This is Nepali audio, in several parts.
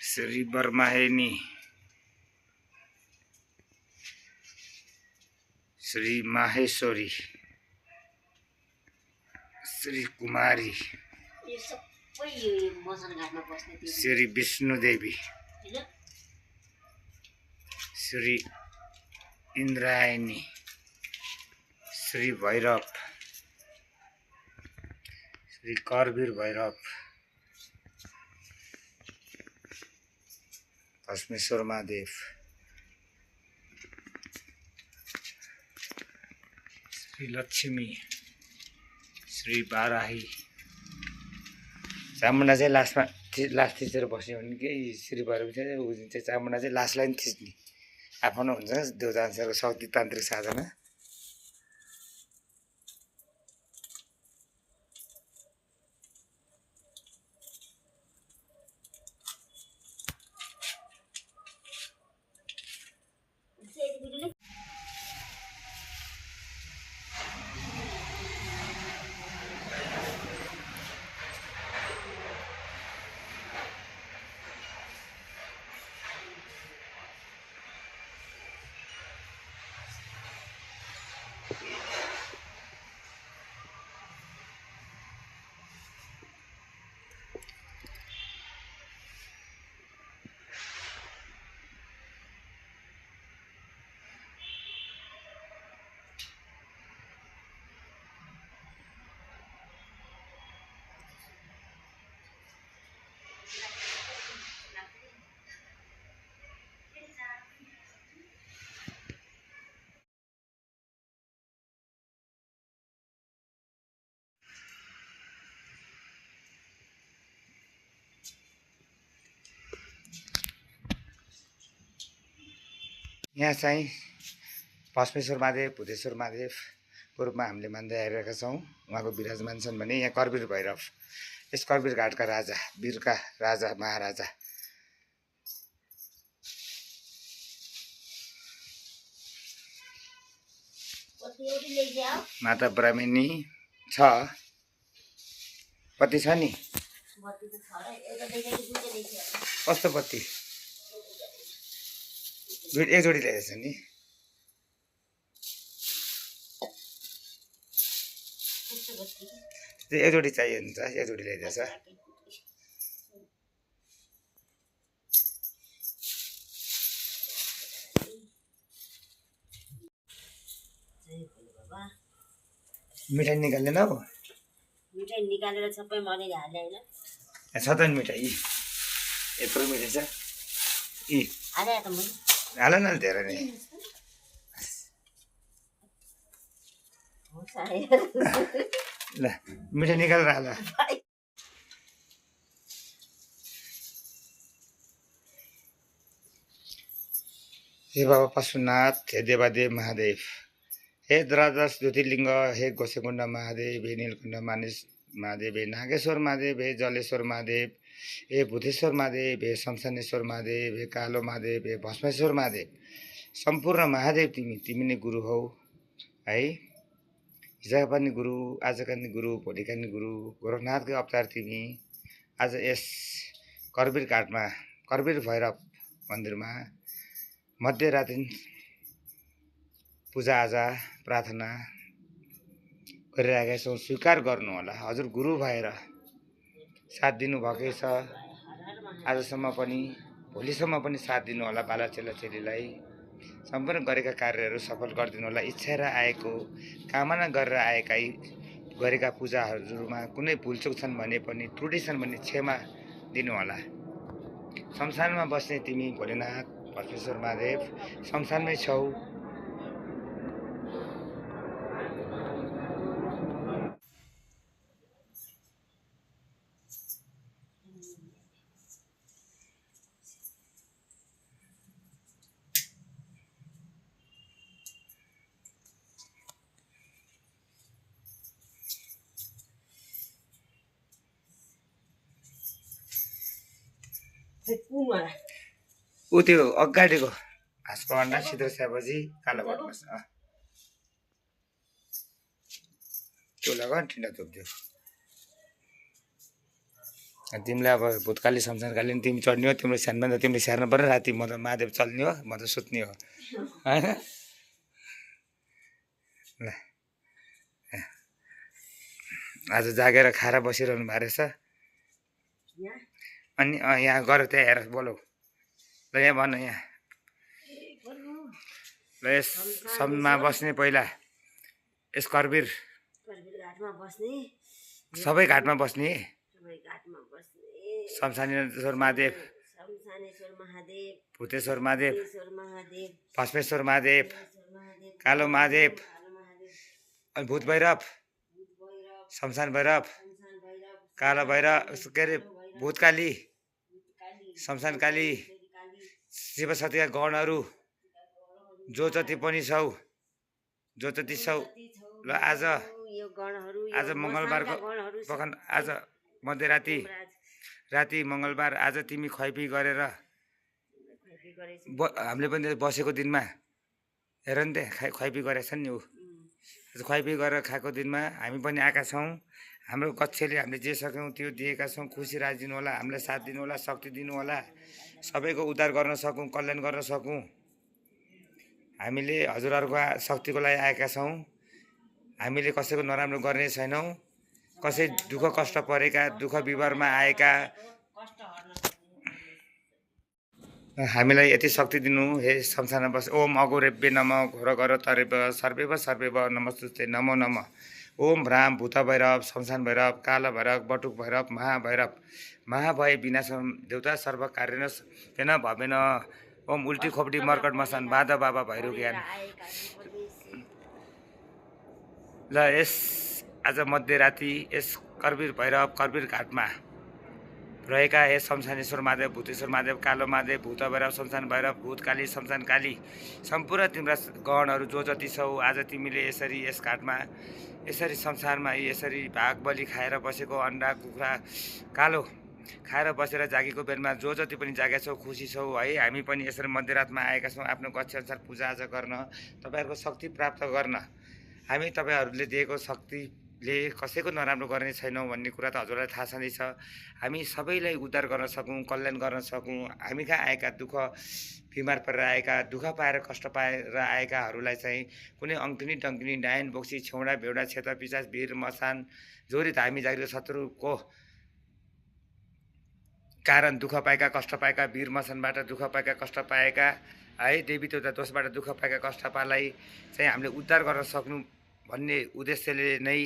श्री बर्माहेनी श्री माहेश्वरी श्री कुमारी श्री विष्णुदेवी श्री इंद्रायणी श्री भैरव श्री करवीर भैरव भस्मेश्वर महादेव श्री लक्ष्मी श्री बाराही चामुण्डा चाहिँ लास्टमा लास्ट थिचेर बस्यो भने के श्री भैरव चाहिँ चामुण्डा चाहिँ लास्टलाई पनि थिच्ने आफ्नो हुन्छ देवताअनुसारको शक्ति तान्त्रिक साधना यहाँ चाहिँ भस्मेश्वर महादेव भूतेश्वर महादेवको रूपमा हामीले मान्दै आइरहेका छौँ। उहाँको विराजमान छन् भने यहाँ करवीर भैरव यस करवीर घाटका राजा वीरका राजा महाराजा माता ब्राह्मणी छ पति छ नि कस्तो पति एक जोडी ल्याएछ नि एक जोडी चाहियो नि त एक जोडी ल्याइदिएछ मिठाई निकाल्दैन हौ मिठाई निकालेर सबै मैले हाले हैन छ त नि मिठाई यत्रो मिठाई छ इ हाले त मैले हाल न धेरै नै ल मिठाई निकालेर हाल हे बाबा पशुनाथ हे देवादेव महादेव हे द्वादश ज्योतिर्लिङ्ग हे गोसेकुण्ड महादेव हे नीलकुण्ड महादेव हे नागेश्वर महादेव हे जलेश्वर महादेव हे भूतेश्वर महादेव हे शमशानेश्वर महादेव हे कालो महादेव हे भस्मेश्वर महादेव सम्पूर्ण महादेव तिमी नै गुरु हौ है। हिजोका पनि गुरु, आजका नि गुरु, भोलिका नि गुरु, गोरखनाथकै अवतार तिमी। आज यस करवीर घाटमा करवीर भैरव मन्दिरमा मध्यराति पूजाआजा प्रार्थना गरिरहेका छौँ, स्वीकार गर्नुहोला। हजुर गुरु भएर साथ दिनुभएकै छ, आजसम्म पनि भोलिसम्म पनि साथ दिनुहोला। बाला चेला चेलीलाई सम्पूर्ण गरेका कार्यहरू सफल गरिदिनु होला। इच्छा र आएको कामना गरेर आएका गरेका पूजाहरूमा कुनै भुलचुक छन् भने पनि, त्रुटि छन् भने क्षमा दिनुहोला। शमशानमा बस्ने तिमी भोलेनाथ भस्मेश्वर महादेव शमशानमै छौ। ऊ त्यो अगाडिको हाँसको अन्डा सिधो स्याएपछि कालो भट्नुपर्छ। त्यो लगा ठिन्डा थोप्थ्यो। तिमीलाई अब भूतकाली शमशानकाली तिमी चढ्ने हो, तिम्रो स्याहार्नु तिमीले स्याहार्नु पर्यो। राति म त महादेव चल्ने हो, म त सुत्ने हो होइन। ल आज जागेर खाएर बसिरहनु भएको रहेछ। अनि यहाँ गर त्यहाँ हेर बोलौ। ल यहाँ भन, यहाँ ल यस सममा बस्ने पहिला यस करवीर घाटमा बस्ने, सबै घाटमा बस्ने घाटमा बस्ने शमशानेश्वर महादेव, शमशानेश्वर महादेव, भूतेश्वर महादेव, महादेव, भस्मेश्वर महादेव, कालो महादेव, अनि भूत भैरव, शमशान भैरव, कालो भैरव, के अरे भूतकाली, शमशानकाली, शिवशक्तिका गणहरू जो जति पनि छौ, जो जति छौ। ल आज मङ्गलबारको बखन, आज राति मङ्गलबार, आज तिमी खुवाइपी गरेर हामीले पनि बसेको दिनमा हेर नि त्यहाँ खुवाइपी गरेका छन् नि। ऊ खुवाइपी गरेर खाएको दिनमा हामी पनि आएका छौँ। हाम्रो कक्षले हामीले जे सक्यौँ त्यो दिएका छौँ। खुसी राखिदिनु होला, हामीलाई साथ दिनु होला, शक्ति दिनु होला, सबैको उद्धार गर्न सकौँ, कल्याण गर्न सकौँ। हामीले हजुरहरूको शक्तिको लागि आएका छौँ। हामीले कसैको नराम्रो गर्ने छैनौँ। कसै दुःख कष्ट परेका, दुःख विवरमा आएका हामीलाई यति शक्ति दिनु। हे शमशान बस ओम अघोरेभ्य नमः घोरघर तरेभ सर्वेव सर्वेव नमस्तुते नमो नमः। ओम भ्राम भूत भैरव, शमशान भैरव, काल भैरव, बटुक भैरव, महाभैरव, महाभय विनाशम देवता सर्व कार्यन तेन भवेन। ओम उल्टी खोपडी मर्कट मसान बाधा बाबा भैरव ज्ञान। ल यस आज मध्यराति यस करवीर भैरव करवीर घाटमा रहेका यस शमशानेश्वर महादेव, भूतेश्वर महादेव, कालो महादेव, भूत भैरव, शमशान भैरव, भूतकाली, शमशानकाली, सम्पूर्ण तिम्रा गणहरू जो जति छौ, आज तिमीले यसरी यस घाटमा यसरी संसारमा यसरी भाग बलि खाएर बसेको, अन्डा कुखुरा कालो खाएर बसेर जागेको बेरमा जो जति पनि जागेका छौ, खुसी छौ है। हामी पनि यसरी मध्यरातमा आएका छौँ आफ्नो गच्छअनुसार पूजाआजा गर्न, तपाईँहरूको शक्ति प्राप्त गर्न। हामी तपाईँहरूले दिएको शक्तिले कसैको नराम्रो गर्ने छैनौँ भन्ने कुरा त हजुरलाई थाहा छँदैछ। हामी सबैलाई उद्धार गर्न सकौँ, कल्याण गर्न सकौँ। हामी कहाँ आएका दुःख बिमार परेर आएका, दुःख पाएर कष्ट पाएर आएकाहरूलाई चाहिँ कुनै अङ्किनी टङ्किनी डायन बोक्सी छेउडा भेउडा क्षेत्र पिसाच भिर मसान जोरी धामी जागिर शत्रुको कारण दुःख पाएका, कष्ट पाएका, वीर मसानबाट दुःख पाएका, कष्ट पाएका है, देवी देवता दोषबाट दुःख पाएका कष्टपालाई चाहिँ हामीले उद्धार गर्न सक्नु भन्ने उद्देश्यले नै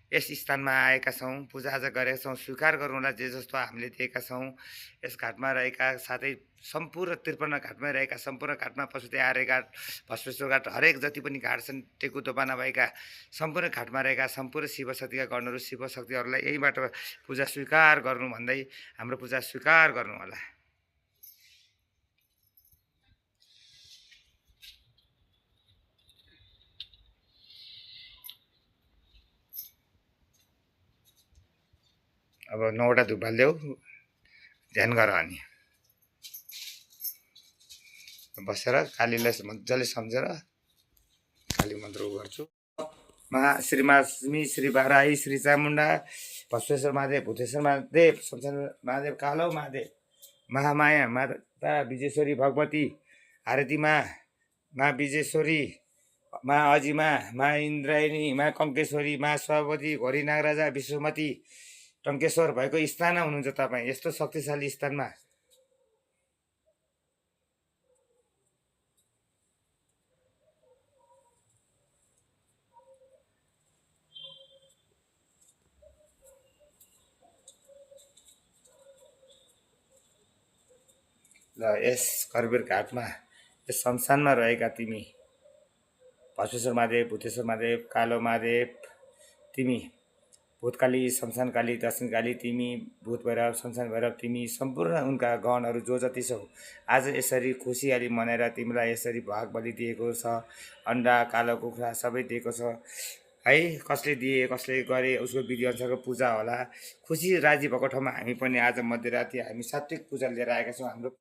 यस स्थानमा आएका छौँ, पूजाआजा गरेका छौँ। स्वीकार गर्नुहोला जे जस्तो हामीले दिएका छौँ। यस घाटमा रहेका साथै सम्पूर्ण 53 घाटमा रहेका सम्पूर्ण घाटमा पशुपति आर्य घाट, भस्मेश्वर घाट, हरेक जति पनि घाट छन् टेकु दोपाना भएका सम्पूर्ण घाटमा रहेका सम्पूर्ण शिवशक्तिका गणहरू, शिवशक्तिहरूलाई यहीबाट पूजा स्वीकार गर्नु भन्दै हाम्रो पूजा स्वीकार गर्नुहोला। अब 9वटा धुप बाल्देऊ, ध्यान गर अनि बसेर कालीलाई मजाले सम्झेर काली मन्त्र गर्छु। श्री श्री बाराही, श्री चामुण्डा, बसवेश्वर महादेव, भूतेश्वर महादेव, शमशान महादेव, कालो महादेव, महामाया माता विजेश्वरी भगवती, आरती मा विजेश्वरी, मा अजिमा, मा इन्द्रायणी, मा कङ्केश्वरी, मा सभापति, घोरी नागराजा, विश्वमती, टङ्केश्वर भएको स्थानमा हुनुहुन्छ तपाईँ। यस्तो शक्तिशाली स्थानमा ल यस करबीर घाटमा, यस शमशानमा रहेका तिमी बसवेश्वर महादेव, भूतेश्वर महादेव, कालो महादेव, तिमी भूतकाली, शमशानकाली, दक्षिणकाली, तिमी भूत भैरव, शमशान भैरव, तिमी सम्पूर्ण उनका गणहरू जो जति छौ, आज यसरी खुसियाली मनाएर तिमीलाई यसरी भाग बलि दिएको छ। अन्डा, कालो कुखुरा सबै दिएको छ है। कसले दिए, कसले गरे, उसको विधिअनुसारको पूजा होला। खुसी राजी भएको ठाउँमा हामी पनि आज मध्यराति हामी सात्विक पूजा लिएर आएका छौँ। हाम्रो